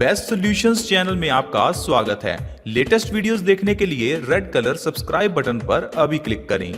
Best solutions channel में आपका स्वागत है। लेटेस्ट वीडियोस देखने के लिए रेड कलर सब्सक्राइब बटन पर अभी क्लिक करें।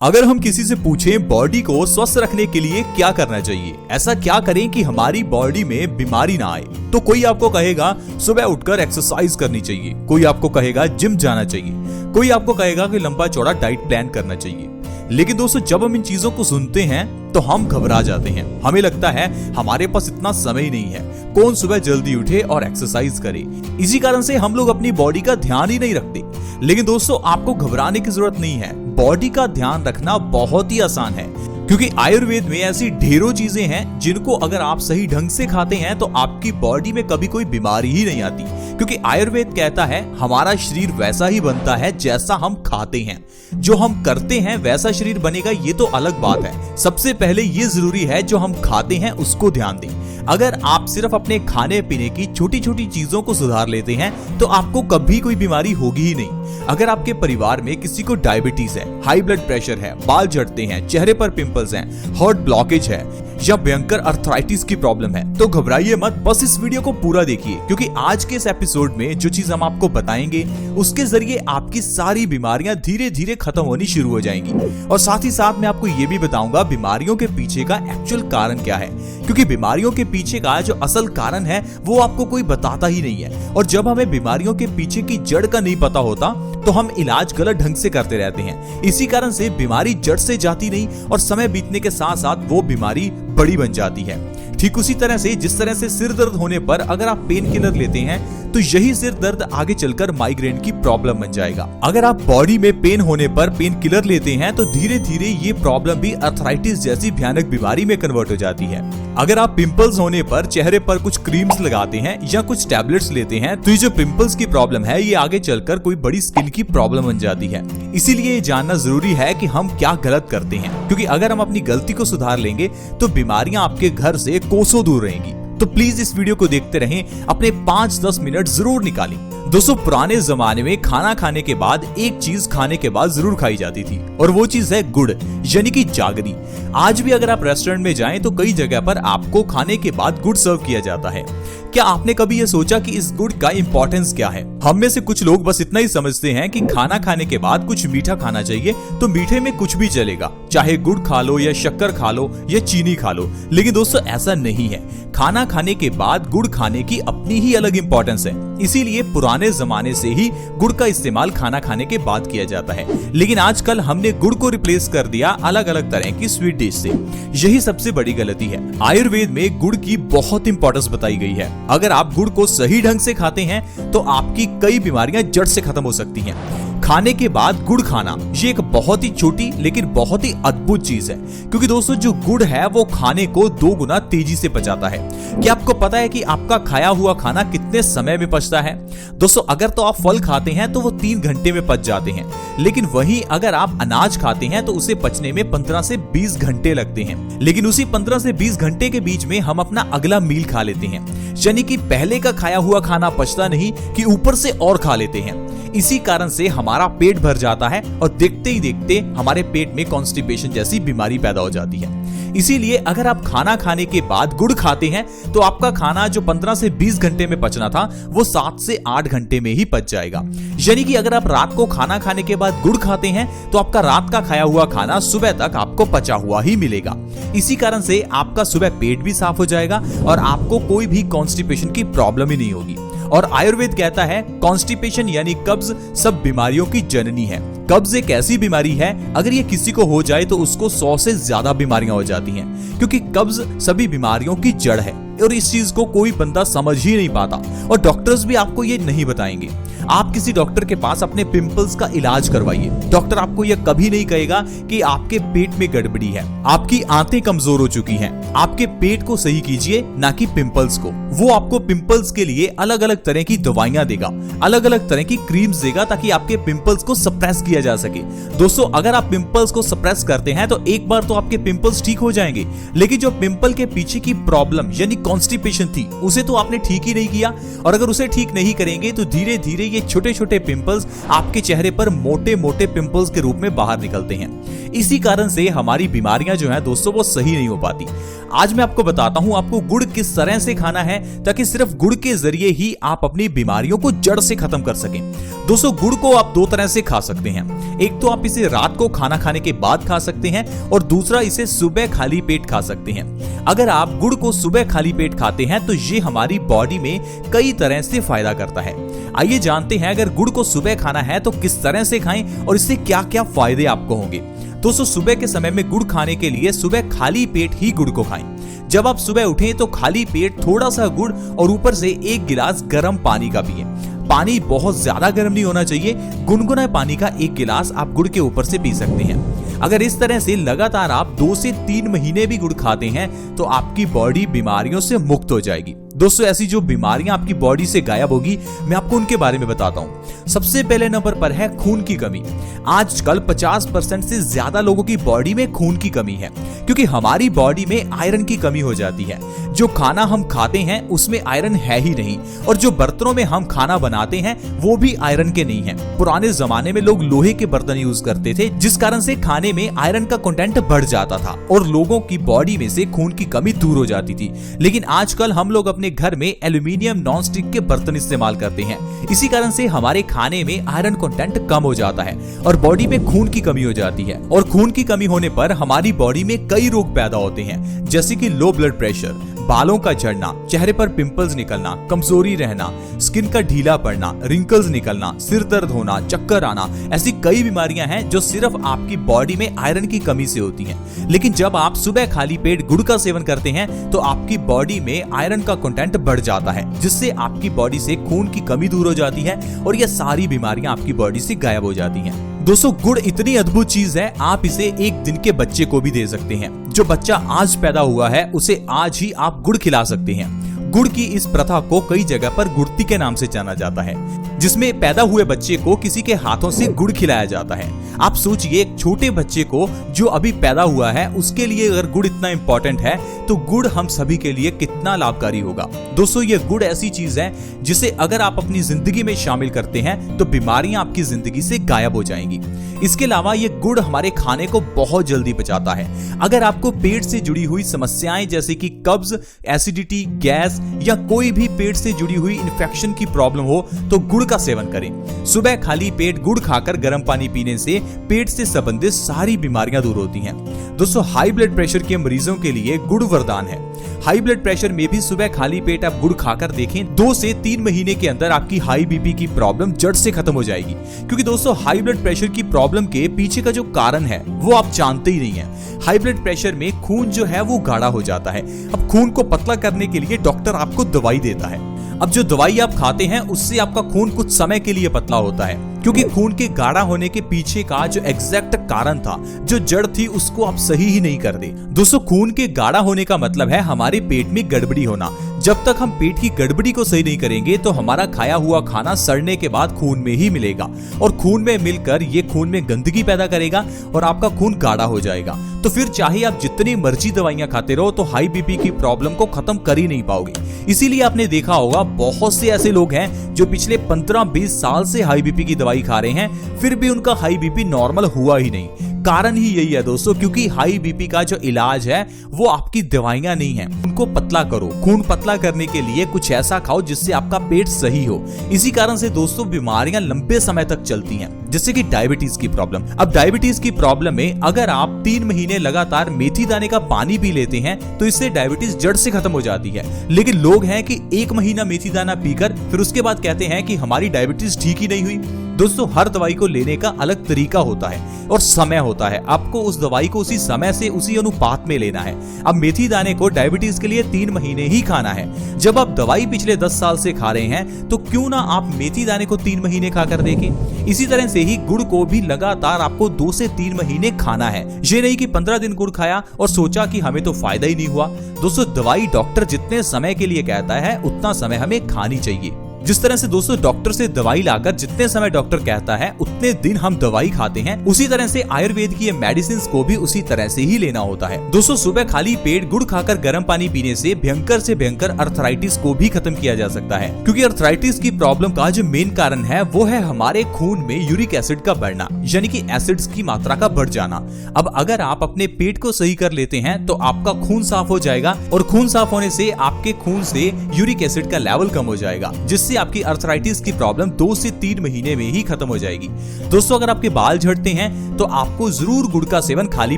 अगर हम किसी से पूछें बॉडी को स्वस्थ रखने के लिए क्या करना चाहिए, ऐसा क्या करें कि हमारी बॉडी में बीमारी ना आए, तो कोई आपको कहेगा सुबह उठकर एक्सरसाइज करनी चाहिए, कोई आपको कहेगा जिम जाना चाहिए, कोई आपको कहेगा कि लंबा चौड़ा डाइट प्लान करना चाहिए। लेकिन दोस्तों, जब हम इन चीजों को सुनते हैं तो हम घबरा जाते हैं। हमें लगता है हमारे पास इतना समय नहीं है, कौन सुबह जल्दी उठे और एक्सरसाइज करे। इसी कारण से हम लोग अपनी बॉडी का ध्यान ही नहीं रखते। लेकिन दोस्तों, आपको घबराने की जरूरत नहीं है। बॉडी का ध्यान रखना बहुत ही आसान है, क्योंकि आयुर्वेद में ऐसी ढेरों चीजें हैं जिनको अगर आप सही ढंग से खाते हैं तो आपकी बॉडी में कभी कोई बीमारी ही नहीं आती। क्योंकि आयुर्वेद कहता है हमारा शरीर वैसा ही बनता है जैसा हम खाते हैं। जो हम करते हैं वैसा शरीर बनेगा, ये तो अलग बात है। सबसे पहले ये जरूरी है जो हम खाते हैं उसको ध्यान दें। अगर आप सिर्फ अपने खाने पीने की छोटी छोटी चीजों को सुधार लेते हैं तो आपको कभी कोई बीमारी होगी ही नहीं। अगर आपके परिवार में किसी को डायबिटीज है, हाई ब्लड प्रेशर है, बाल झड़ते हैं, चेहरे पर पिंपल्स हैं, हार्ट ब्लॉकेज है या भयंकर अर्थराइटिस की प्रॉब्लम है, तो घबराइए मत, बस इस वीडियो को पूरा देखिए। क्योंकि आज के इस एपिसोड में जो चीज हम आपको बताएंगे उसके जरिए आपकी सारी बीमारियां धीरे धीरे खत्म होनी शुरू हो जाएंगी। और साथ ही साथ मैं आपको ये भी बताऊंगा बीमारियों के पीछे का एक्चुअल कारण क्या है, क्योंकि बीमारियों के पीछे का जो असल कारण है वो आपको कोई बताता ही नहीं है। और जब हमें बीमारियों के पीछे की जड़ का नहीं पता होता तो हम इलाज गलत ढंग से करते रहते हैं। इसी कारण से बीमारी जड़ से जाती नहीं और समय बीतने के साथ साथ वो बीमारी बड़ी बन जाती है। ठीक उसी तरह से जिस तरह से सिर दर्द होने पर अगर आप पेन किलर लेते हैं तो यही सिर दर्द आगे चलकर माइग्रेन की प्रॉब्लम बन जाएगा। अगर आप बॉडी में पेन होने पर पेन किलर लेते हैं तो धीरे धीरे ये प्रॉब्लम भी अर्थराइटिस जैसी भयानक बीमारी में कन्वर्ट हो जाती है। अगर आप पिंपल्स होने पर चेहरे पर कुछ क्रीम्स लगाते हैं या कुछ टैबलेट्स लेते हैं तो ये जो पिंपल्स की प्रॉब्लम है ये आगे चलकर कोई बड़ी स्किन की प्रॉब्लम बन जाती है। इसीलिए ये जानना जरूरी है कि हम क्या गलत करते हैं, क्योंकि अगर हम अपनी गलती को सुधार लेंगे तो बीमारियां आपके घर से कोसों दूर रहेंगी। तो प्लीज इस वीडियो को देखते रहें, अपने 5-10 मिनट जरूर निकालें। दोस्तों, पुराने जमाने में खाना खाने के बाद एक चीज खाने के बाद जरूर खाई जाती थी और वो चीज है गुड़, यानी कि जागरी। आज भी अगर आप रेस्टोरेंट में जाएं तो कई जगह पर आपको खाने के बाद गुड़ सर्व किया जाता है। क्या आपने कभी ये सोचा कि इस गुड़ का इंपॉर्टेंस क्या है? हम में से कुछ लोग बस इतना ही समझते हैं कि खाना खाने के बाद कुछ मीठा खाना चाहिए, तो मीठे में कुछ भी चलेगा, चाहे गुड़ खा लो या शक्कर खा लो या चीनी खा लो। लेकिन दोस्तों, ऐसा नहीं है। खाना खाने के बाद गुड़ खाने की अपनी ही अलग इंपॉर्टेंस है। इसीलिए पुराने जमाने से ही गुड़ का इस्तेमाल खाना खाने के बाद किया जाता है। लेकिन आजकल हमने गुड़ को रिप्लेस कर दिया अलग अलग तरह की स्वीट डिश से। यही सबसे बड़ी गलती है। आयुर्वेद में गुड़ की बहुत इंपॉर्टेंस बताई गई है। अगर आप गुड़ को सही ढंग से खाते हैं तो आपकी कई बीमारियां जड़ से खत्म हो सकती हैं। खाने के बाद गुड़ खाना ये एक बहुत ही छोटी लेकिन बहुत ही अद्भुत चीज है, क्योंकि दोस्तों जो गुड़ है वो खाने को 2 गुना तेजी से पचाता है। क्या आपको पता है कि आपका खाया हुआ खाना कितने समय में पचता है? दोस्तों, अगर तो आप फल खाते हैं तो वो 3 घंटे में पच जाते हैं, लेकिन वहीं अगर आप अनाज खाते हैं तो उसे पचने में 15 से 20 घंटे लगते हैं। लेकिन उसी 15 से 20 घंटे के बीच में हम अपना अगला मील खा लेते हैं, यानी कि पहले का खाया हुआ खाना पचता नहीं कि ऊपर से और खा लेते हैं। इसी कारण से हमारा पेट भर जाता है और देखते ही देखते हमारे पेट में कॉन्स्टिपेशन जैसी बीमारी पैदा हो जाती है। इसीलिए अगर आप खाना खाने के बाद गुड़ खाते हैं तो आपका खाना जो 15 से 20 घंटे में पचना था वो 7 से 8 घंटे में ही पच जाएगा। यानी कि अगर आप रात को खाना खाने के बाद गुड़ खाते हैं तो आपका रात का खाया हुआ खाना सुबह तक आपको पचा हुआ ही मिलेगा। इसी कारण से आपका सुबह पेट भी साफ हो जाएगा और आपको कोई भी कॉन्स्टिपेशन की प्रॉब्लम ही नहीं होगी। और आयुर्वेद कहता है कॉन्स्टिपेशन यानी कब्ज सब बीमारियों की जननी है। कब्ज एक ऐसी बीमारी है, अगर ये किसी को हो जाए तो उसको 100 से ज्यादा बीमारियां हो जाती हैं, क्योंकि कब्ज सभी बीमारियों की जड़ है और इस चीज को कोई बंदा समझ ही नहीं पाता और डॉक्टर्स भी आपको ये नहीं बताएंगे। आप किसी डॉक्टर के पास अपने पिंपल्स का इलाज करवाइए, डॉक्टर आपको यह कभी नहीं कहेगा कि आपके पेट में गड़बड़ी है, आपकी आंतें कमजोर हो चुकी हैं। आपके पेट को सही कीजिए, ना कि पिंपल्स को। वो आपको पिंपल्स के लिए अलग अलग तरह की दवाइयां देगा, अलग अलग तरह की क्रीम्स देगा, ताकि आपके पिंपल्स को सप्रेस किया जा सके। दोस्तों, अगर आप पिंपल्स को सप्रेस करते हैं तो एक बार तो आपके पिंपल्स ठीक हो जाएंगे, लेकिन जो पिंपल के पीछे की प्रॉब्लम यानी कॉन्स्टिपेशन थी उसे तो आपने ठीक ही नहीं किया। और अगर उसे ठीक नहीं करेंगे तो धीरे धीरे ये छोटे छोटे पिंपल्स आपके चेहरे पर मोटे मोटे पिंपल्स के रूप में बाहर निकलते हैं। इसी कारण से हमारी बीमारियां जो हैं दोस्तों वो सही नहीं हो पाती। आज मैं आपको बताता हूं आपको गुड़ किस तरह से खाना है ताकि सिर्फ गुड़ के जरिए ही आप अपनी बीमारियों को जड़ से खत्म कर सकें। दोस्तों गुड़ को आप दो तरह से खा सकते हैं। एक तो आप इसे रात को खाना खाने के बाद खा सकते हैं और दूसरा इसे सुबह खाली पेट खा सकते हैं। अगर आप गुड़ को सुबह खाली पेट खाते हैं तो ये हमारी बॉडी में कई तरह से फायदा करता है। आइए जानते हैं अगर गुड़ को सुबह खाना है तो किस तरह से खाएं और इससे क्या क्या फायदे आपको होंगे। दोस्तों सुबह के समय में गुड़ खाने के लिए सुबह खाली पेट ही गुड़ को खाएं। जब आप सुबह उठें तो खाली पेट थोड़ा सा गुड़ और ऊपर से 1 गिलास गर्म पानी का पिएं। पानी बहुत ज्यादा गर्म नहीं होना चाहिए, गुनगुना पानी का 1 गिलास आप गुड़ के ऊपर से पी सकते हैं। अगर इस तरह से लगातार आप 2 से 3 महीने भी गुड़ खाते हैं तो आपकी बॉडी बीमारियों से मुक्त हो जाएगी। दोस्तों ऐसी जो बीमारियां आपकी बॉडी से गायब होगी मैं आपको उनके बारे में बताता हूं। सबसे पहले नंबर पर है खून की कमी। आजकल 50% से ज्यादा लोगों की बॉडी में खून की कमी है क्योंकि हमारी बॉडी में आयरन की कमी हो जाती है। जो खाना हम खाते हैं उसमें आयरन है ही नहीं और जो बर्तनों में हम खाना बनाते हैं वो भी आयरन के नहीं है। पुराने जमाने में लोग लोहे के बर्तन यूज करते थे जिस कारण से खाने में आयरन का कंटेंट बढ़ जाता था और लोगों की बॉडी में से खून की कमी दूर हो जाती थी। लेकिन आजकल हम लोग अपने घर में एल्यूमिनियम नॉन स्टिक के बर्तन इस्तेमाल करते हैं। इसी कारण से हमारे खाने में आयरन कंटेंट कम हो जाता है और बॉडी में खून की कमी हो जाती है। और खून की कमी होने पर हमारी बॉडी में कई रोग पैदा होते हैं जैसे कि लो ब्लड प्रेशर, बालों का झड़ना, चेहरे पर पिंपल्स निकलना, कमजोरी रहना, स्किन का ढीला पड़ना, रिंकल्स निकलना, सिर दर्द होना, चक्कर आना। ऐसी कई बीमारियां हैं जो सिर्फ आपकी बॉडी में आयरन की कमी से होती हैं। लेकिन जब आप सुबह खाली पेट गुड़ का सेवन करते हैं तो आपकी बॉडी में आयरन का कंटेंट बढ़ जाता है जिससे आपकी बॉडी से खून की कमी दूर हो जाती है और ये सारी बीमारियां आपकी बॉडी से गायब हो जाती हैं। दोस्तों गुड़ इतनी अद्भुत चीज है, आप इसे 1 दिन के बच्चे को भी दे सकते हैं। जो बच्चा आज पैदा हुआ है उसे आज ही आप गुड़ खिला सकते हैं। गुड़ की इस प्रथा को कई जगह पर गुड़ती के नाम से जाना जाता है जिसमें पैदा हुए बच्चे को किसी के हाथों से गुड़ खिलाया जाता है। आप सोचिए एक छोटे बच्चे को जो अभी पैदा हुआ है उसके लिए अगर गुड़ इतना इंपॉर्टेंट है तो गुड़ हम सभी के लिए कितना लाभकारी होगा। दोस्तों ये गुड़ ऐसी चीज है जिसे अगर आप अपनी जिंदगी में शामिल करते हैं तो बीमारियां आपकी जिंदगी से गायब हो जाएंगी। इसके अलावा ये गुड़ हमारे खाने को बहुत जल्दी पचाता है। अगर आपको पेट से जुड़ी हुई समस्याएं जैसे कि कब्ज, एसिडिटी, गैस या कोई भी पेट से जुड़ी हुई इन्फेक्शन की प्रॉब्लम हो तो गुड़ का सेवन करें। सुबह खाली पेट गुड़ खाकर गर्म पानी पीने से पेट से संबंधित सारी बीमारियां दूर होती हैं। दोस्तों हाई ब्लड प्रेशर के मरीजों के लिए गुड़ वरदान है। हाई ब्लड प्रेशर में भी सुबह खाली पेट आप गुड़ खाकर देखें, 2 से 3 महीने के अंदर आपकी हाई बीपी की प्रॉब्लम जड़ से खत्म हो जाएगी। क्योंकि दोस्तों हाई ब्लड प्रेशर की प्रॉब्लम के पीछे का जो कारण है वो आप जानते ही नहीं है। हाई ब्लड प्रेशर में खून जो है वो गाढ़ा हो जाता है। अब खून को पतला करने के लिए डॉक्टर आपको दवाई देता है। अब जो दवाई आप खाते हैं उससे आपका खून कुछ समय के लिए पतला होता है क्योंकि खून के गाढ़ा होने के पीछे का जो एग्जैक्ट कारण था, जो जड़ थी, उसको आप सही ही नहीं कर दे। दोस्तों खून के गाढ़ा होने का मतलब है हमारे पेट में गड़बड़ी होना। जब तक हम पेट की गड़बड़ी को सही नहीं करेंगे तो हमारा खाया हुआ खाना सड़ने के बाद खून में ही मिलेगा और खून में मिलकर ये खून में गंदगी पैदा करेगा और आपका खून गाढ़ा हो जाएगा। तो फिर चाहे आप जितनी मर्जी दवाइयां खाते रहो तो हाई बीपी की प्रॉब्लम को खत्म कर ही नहीं पाओगे। इसीलिए आपने देखा होगा बहुत से ऐसे लोग हैं जो पिछले 15-20 साल से हाई बीपी की दवाई खा रहे हैं फिर भी उनका हाई बीपी नॉर्मल हुआ ही नहीं। कारण ही यही है दोस्तों, क्योंकि हाई बीपी का जो इलाज है वो आपकी दवाइयां नहीं है। उनको पतला करो। खून पतला करने के लिए कुछ ऐसा खाओ जिससे आपका पेट सही हो। इसी कारण से दोस्तों बीमारियां लंबे समय तक चलती हैं, जैसे कि डायबिटीज की प्रॉब्लम। अब डायबिटीज की प्रॉब्लम में अगर आप 3 महीने लगातार मेथी दाने का पानी पी लेते हैं तो इससे डायबिटीज जड़ से खत्म हो जाती है। लेकिन लोग हैं कि 1 महीना मेथी दाना पीकर फिर उसके बाद कहते हैं कि हमारी डायबिटीज ठीक ही नहीं हुई। दोस्तों हर दवाई को लेने का अलग तरीका होता है और समय होता है। आपको उस दवाई को उसी समय से उसी अनुपात में लेना है। अब मेथी दाने को डायबिटीज के लिए 3 महीने ही खाना है। जब आप दवाई पिछले 10 साल से खा रहे हैं तो क्यों ना आप मेथी दाने को 3 महीने खाकर देखें। इसी तरह से ही गुड़ को भी लगातार आपको 2 से 3 महीने खाना है। ये नहीं कि 15 दिन गुड़ खाया और सोचा कि हमें तो फायदा ही नहीं हुआ। दोस्तों दवाई डॉक्टर जितने समय के लिए कहता है उतना समय हमें खानी चाहिए। जिस तरह से दोस्तों डॉक्टर से दवाई लाकर जितने समय डॉक्टर कहता है उतने दिन हम दवाई खाते हैं, उसी तरह से आयुर्वेद की ये मेडिसिन को भी उसी तरह से ही लेना होता है। दोस्तों सुबह खाली पेट गुड़ खाकर गर्म पानी पीने से भयंकर अर्थराइटिस को भी खत्म किया जा सकता है, क्योंकि अर्थराइटिस की प्रॉब्लम का जो मेन कारण है वो है हमारे खून में यूरिक एसिड का बढ़ना, यानी कि एसिड्स की मात्रा का बढ़ जाना। अब अगर आप अपने पेट को सही कर लेते हैं तो आपका खून साफ हो जाएगा, और खून साफ होने से आपके खून से यूरिक एसिड का लेवल कम हो जाएगा, जिससे आपकी अर्थराइटिस की प्रॉब्लम 2 से 3 महीने में ही खत्म हो जाएगी। दोस्तों अगर आपके बाल झड़ते हैं तो आपको जरूर गुड़ का सेवन खाली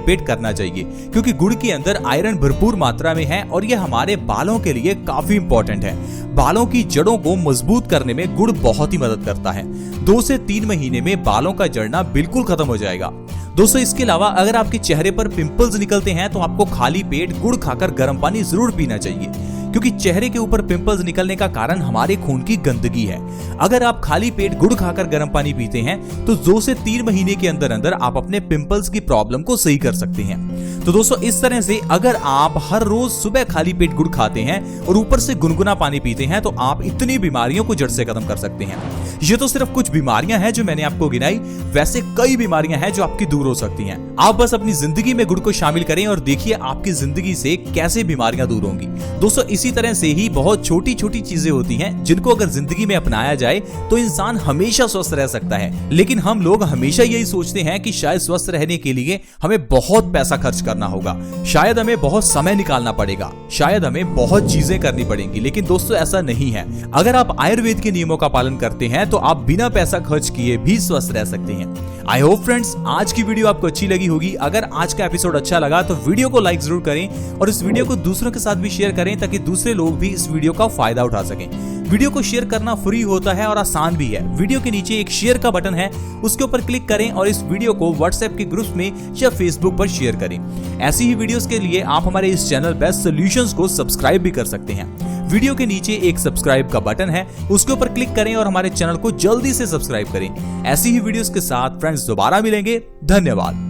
पेट करना चाहिए, क्योंकि गुड़ के अंदर आयरन भरपूर मात्रा में है और यह हमारे बालों के लिए काफी इंपॉर्टेंट है। बालों की जड़ों को मजबूत करने में गुड़ बहुत ही मदद करता है। 2 से 3 महीने में बालों का झड़ना बिल्कुल खत्म हो जाएगा। दोस्तों इसके अलावा अगर आपके चेहरे पर पिंपल्स निकलते हैं तो आपको खाली पेट गुड़ खाकर गर्म पानी जरूर पीना चाहिए, क्योंकि चेहरे के ऊपर पिंपल्स निकलने का कारण हमारे खून की गंदगी है। अगर आप खाली पेट गुड़ खाकर गर्म पानी पीते हैं तो 2 से 3 महीने के अंदर अंदर आप अपने पिंपल्स की प्रॉब्लम को सही कर सकते हैं। तो दोस्तों इस तरह से अगर आप हर रोज सुबह खाली पेट गुड़ खाते हैं और ऊपर से गुनगुना पानी पीते हैं तो आप इतनी बीमारियों को जड़ से खत्म कर सकते हैं। ये तो सिर्फ कुछ बीमारियां हैं जो मैंने आपको गिनाई, वैसे कई बीमारियां हैं जो आपकी दूर हो सकती हैं। आप बस अपनी जिंदगी में गुड़ को शामिल करें और देखिए आपकी जिंदगी से कैसे बीमारियां दूर होंगी। दोस्तों इसी तरह से ही बहुत छोटी छोटी चीजें होती हैं जिनको अगर जिंदगी में अपनाया जाए तो इंसान हमेशा स्वस्थ रह सकता है, लेकिन हम लोग हमेशा यही सोचते हैं कि शायद स्वस्थ रहने के लिए हमें बहुत पैसा खर्च करना होगा, शायद हमें बहुत समय निकालना पड़ेगा, शायद हमें बहुत चीजें करनी पड़ेंगी। लेकिन दोस्तों ऐसा नहीं है। अगर आप आयुर्वेद के नियमों का पालन करते हैं तो आप बिना पैसा खर्च किए भी स्वस्थ रह सकते हैं। आई होप फ्रेंड्स आज की वीडियो आपको अच्छी लगी होगी। अगर आज का एपिसोड अच्छा लगा तो वीडियो को लाइक जरूर करें और इस वीडियो को दूसरों के साथ भी शेयर करें ताकि दूसरे लोग भी इस वीडियो का फायदा उठा सकें। वीडियो को शेयर करना फ्री होता है और आसान भी है। वीडियो के नीचे एक शेयर का बटन है, उसके ऊपर क्लिक करें और इस वीडियो को व्हाट्सएप के ग्रुप में या फेसबुक पर शेयर करें। ऐसी ही वीडियोस के लिए आप हमारे इस चैनल बेस्ट सॉल्यूशंस को सब्सक्राइब भी कर सकते हैं। वीडियो के नीचे एक सब्सक्राइब का बटन है, उसके ऊपर क्लिक करें और हमारे चैनल को जल्दी से सब्सक्राइब करें। ऐसी ही वीडियोस के साथ फ्रेंड्स दोबारा मिलेंगे। धन्यवाद।